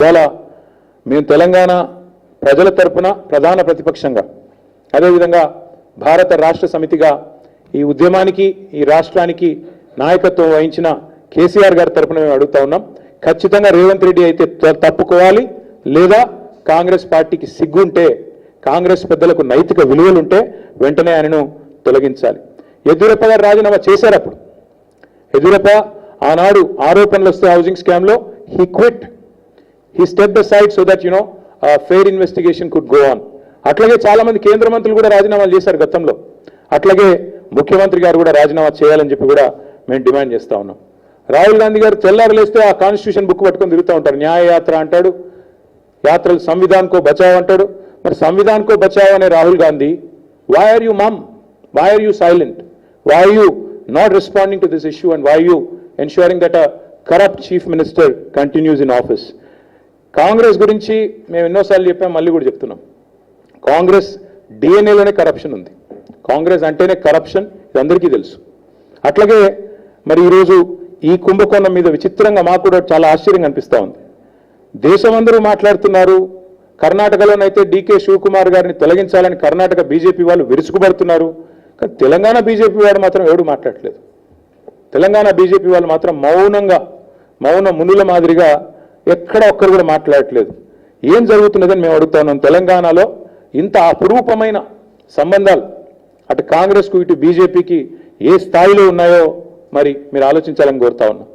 ఇవాళ మేము తెలంగాణ ప్రజల తరపున ప్రధాన ప్రతిపక్షంగా అదేవిధంగా భారత రాష్ట్ర సమితిగా ఈ ఉద్యమానికి ఈ రాష్ట్రానికి నాయకత్వం వహించిన కేసీఆర్ గారి తరపున మేము అడుగుతా ఉన్నాం. ఖచ్చితంగా రేవంత్ రెడ్డి అయితే తప్పుకోవాలి, లేదా కాంగ్రెస్ పార్టీకి సిగ్గుంటే, కాంగ్రెస్ పెద్దలకు నైతిక విలువలుంటే వెంటనే ఆయనను తొలగించాలి. యడ్యూరప్ప గారు రాజీనామా చేశారు. అప్పుడు యడ్యూరప్ప ఆనాడు ఆరోపణలు వస్తే హౌసింగ్ స్కామ్లో he quit, he step aside so that fair investigation could go on. అట్లాగే చాలా మంది కేంద్ర మంత్రులు కూడా రాజీనామాలు చేశారు గతంలో. అట్లాగే ముఖ్యమంత్రి గారు కూడా రాజీనామా చేయాలని చెప్పి కూడా మేము డిమాండ్ చేస్తా ఉన్నాం. రాహుల్ గాంధీ గారు తెల్లారలేస్తే ఆ కాన్స్టిట్యూషన్ బుక్ పట్టుకొని తిరుగుతూ ఉంటారు. న్యాయ యాత్ర అంటాడు, యాత్రలు సంవిధాన్ కో బచావ్ అంటాడు. మరి సంవిధాన్ కో బచావ్ అనే Rahul Gandhi, why are you mum? Why are you silent? Why are you not responding to this issue, and why are you ensuring that a corrupt chief minister continues in office? Congress గురించి మేము ఎన్నోసార్లు చెప్పాం, మళ్ళీ కూడా చెప్తున్నాం. కాంగ్రెస్ డిఎన్ఏలోనే కరప్షన్ ఉంది. కాంగ్రెస్ అంటేనే కరప్షన్, ఇది అందరికీ తెలుసు. అట్లాగే మరి ఈరోజు ఈ కుంభకోణం మీద విచిత్రంగా మాకు కూడా చాలా ఆశ్చర్యంగా అనిపిస్తూ ఉంది. దేశమందరూ మాట్లాడుతున్నారు. కర్ణాటకలోనైతే డీకే శివకుమార్ గారిని తొలగించాలని కర్ణాటక బీజేపీ వాళ్ళు విరుచుకుపడుతున్నారు. కానీ తెలంగాణ బీజేపీ వాడు మాత్రం ఎవడు మాట్లాడట్లేదు. తెలంగాణ బీజేపీ వాళ్ళు మాత్రం మౌన మునుల మాదిరిగా ఎక్కడ ఒక్కరు కూడా మాట్లాడట్లేదు. ఏం జరుగుతున్నదని మేము అడుగుతా ఉన్నాం. తెలంగాణలో ఇంత అపురూపమైన సంబంధాలు అటు కాంగ్రెస్కు ఇటు బీజేపీకి ఏ స్థాయిలో ఉన్నాయో మరి మీరు ఆలోచించాలని కోరుతా ఉన్నాం.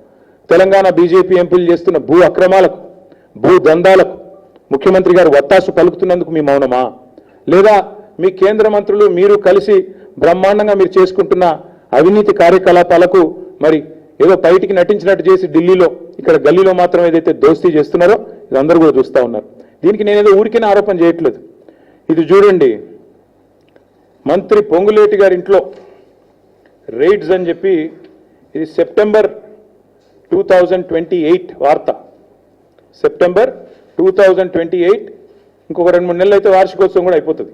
తెలంగాణ బీజేపీ ఎంపీలు చేస్తున్న భూ అక్రమాలకు, భూ దందాలకు ముఖ్యమంత్రి గారు వత్తాసు పలుకుతున్నందుకు మీ మౌనమా? లేదా మీ కేంద్ర మంత్రులు మీరు కలిసి బ్రహ్మాండంగా మీరు చేసుకుంటున్న అవినీతి కార్యకలాపాలకు మరి ఏదో బయటికి నటించినట్టు చేసి ఢిల్లీలో, ఇక్కడ గల్లీలో మాత్రం ఏదైతే దోస్తీ చేస్తున్నారో ఇది అందరూ కూడా చూస్తూ ఉన్నారు. దీనికి నేనేదో ఊరికైనా ఆరోపణ చేయట్లేదు. ఇది చూడండి, మంత్రి పొంగులేటి గారి ఇంట్లో రైడ్స్ అని చెప్పి, ఇది సెప్టెంబర్ 2028 వార్త. సెప్టెంబర్ 2028, ఇంకొక 2-3 నెలలు అయితే వార్షికోత్సవం కూడా అయిపోతుంది.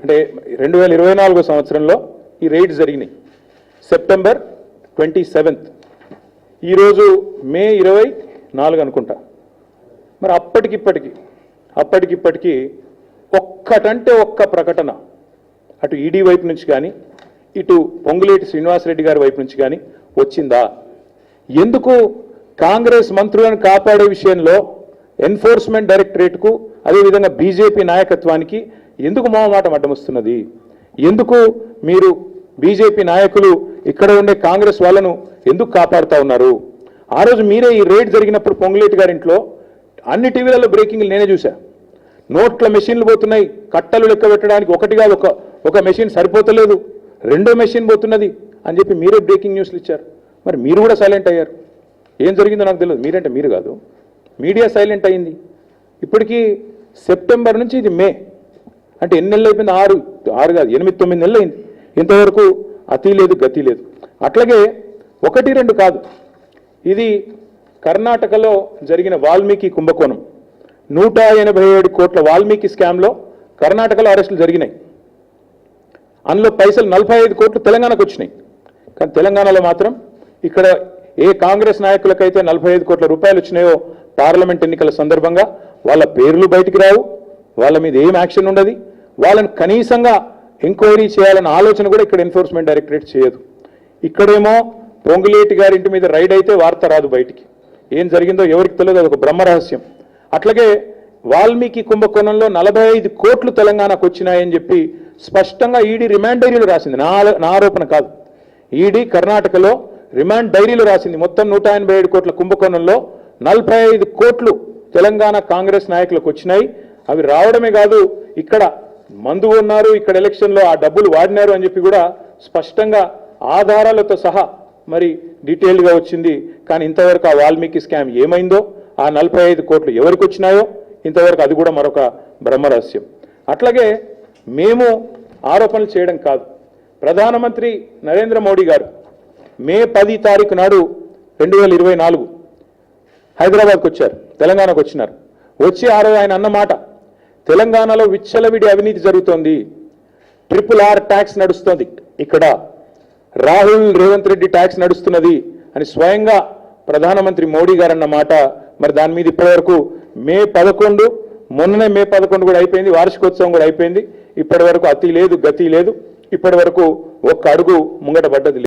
అంటే 2024 సంవత్సరంలో ఈ రైడ్స్ జరిగినాయి. సెప్టెంబర్ 27, ఈరోజు మే 24 అనుకుంటా. మరి అప్పటికిప్పటికి ఒక్కటంటే ఒక్క ప్రకటన అటు ఈడీ వైపు నుంచి కానీ ఇటు పొంగులేటి శ్రీనివాసరెడ్డి గారి వైపు నుంచి కానీ వచ్చిందా? ఎందుకు కాంగ్రెస్ మంత్రులను కాపాడే విషయంలో ఎన్ఫోర్స్మెంట్ డైరెక్టరేట్కు అదేవిధంగా బీజేపీ నాయకత్వానికి ఎందుకు మొహమాటం అడ్డమొస్తున్నది? ఎందుకు మీరు బీజేపీ నాయకులు ఇక్కడ ఉండే కాంగ్రెస్ వాళ్ళను ఎందుకు కాపాడుతూ ఉన్నారు? ఆ రోజు మీరే ఈ రేడ్ జరిగినప్పుడు పొంగులేటి గారింట్లో అన్ని టీవీలలో బ్రేకింగ్లు నేనే చూసా. నోట్ల మెషిన్లు పోతున్నాయి, కట్టలు లెక్క పెట్టడానికి ఒకటిగా ఒక మెషిన్ సరిపోతలేదు, 2వ మెషిన్ పోతున్నది అని చెప్పి మీరే బ్రేకింగ్ న్యూస్లు ఇచ్చారు. మరి మీరు కూడా సైలెంట్ అయ్యారు. ఏం జరిగిందో నాకు తెలియదు. మీరంటే మీరు కాదు, మీడియా సైలెంట్ అయింది. ఇప్పటికీ సెప్టెంబర్ నుంచి ఇది మే, అంటే ఎన్ని నెలలు అయిపోయింది? 6 కాదు 8-9 నెలలు అయింది. ఇంతవరకు అతి లేదు గతి లేదు. అట్లాగే 1-2 కాదు, ఇది కర్ణాటకలో జరిగిన వాల్మీకి కుంభకోణం. 187 కోట్ల వాల్మీకి స్కామ్లో కర్ణాటకలో అరెస్టులు జరిగినాయి. అందులో పైసలు 45 కోట్లు తెలంగాణకు వచ్చినాయి. కానీ తెలంగాణలో మాత్రం ఇక్కడ ఏ కాంగ్రెస్ నాయకులకైతే 45 కోట్ల రూపాయలు వచ్చినాయో పార్లమెంట్ ఎన్నికల సందర్భంగా వాళ్ళ పేర్లు బయటికి రావు, వాళ్ళ మీద ఏం యాక్షన్ ఉండదు, వాళ్ళని కనీసంగా ఎంక్వైరీ చేయాలన్న ఆలోచన కూడా ఇక్కడ ఎన్ఫోర్స్మెంట్ డైరెక్టరేట్ చేయదు. ఇక్కడేమో పొంగులేటి గారి ఇంటి మీద రైడ్ అయితే వార్త రాదు బయటికి. ఏం జరిగిందో ఎవరికి తెలియదు, అదొక బ్రహ్మరహస్యం. అట్లాగే వాల్మీకి కుంభకోణంలో 45 కోట్లు తెలంగాణకు వచ్చినాయని చెప్పి స్పష్టంగా ఈడీ రిమాండ్ డైరీలో రాసింది. నా ఆరోపణ కాదు. ఈడీ కర్ణాటకలో రిమాండ్ డైరీలో రాసింది. మొత్తం 187 కోట్ల కుంభకోణంలో 45 కోట్లు తెలంగాణ కాంగ్రెస్ నాయకులకు వచ్చినాయి. అవి రావడమే కాదు, ఇక్కడ మందు ఉన్నారు, ఇక్కడ ఎలక్షన్లో ఆ డబ్బులు వాడినారు అని చెప్పి కూడా స్పష్టంగా ఆధారాలతో సహా మరి డీటెయిల్డ్గా వచ్చింది. కానీ ఇంతవరకు ఆ వాల్మీకి స్కామ్ ఏమైందో, ఆ 45 కోట్లు ఎవరికి వచ్చినాయో ఇంతవరకు అది కూడా మరొక బ్రహ్మరహస్యం. అట్లాగే మేము ఆరోపణలు చేయడం కాదు, ప్రధానమంత్రి నరేంద్ర మోడీ గారు మే 10 తారీఖు నాడు 2024 హైదరాబాద్కు వచ్చారు, తెలంగాణకు వచ్చినారు. వచ్చి ఆ రోజు ఆయన అన్నమాట, తెలంగాణలో విచ్చలవిడి అవినీతి జరుగుతోంది, RRR ట్యాక్స్ నడుస్తోంది, ఇక్కడ రేవంత్ రెడ్డి ట్యాక్స్ నడుస్తున్నది అని స్వయంగా ప్రధానమంత్రి మోడీ గారు అన్నమాట మరి దాని మీద ఇప్పటివరకు మే 11 మొన్ననే మే 11 కూడా అయిపోయింది, వార్షికోత్సవం కూడా అయిపోయింది. ఇప్పటి వరకు అతి లేదు గతి లేదు, ఇప్పటి వరకు ఒక్క అడుగు ముంగట పడ్డది లేదు.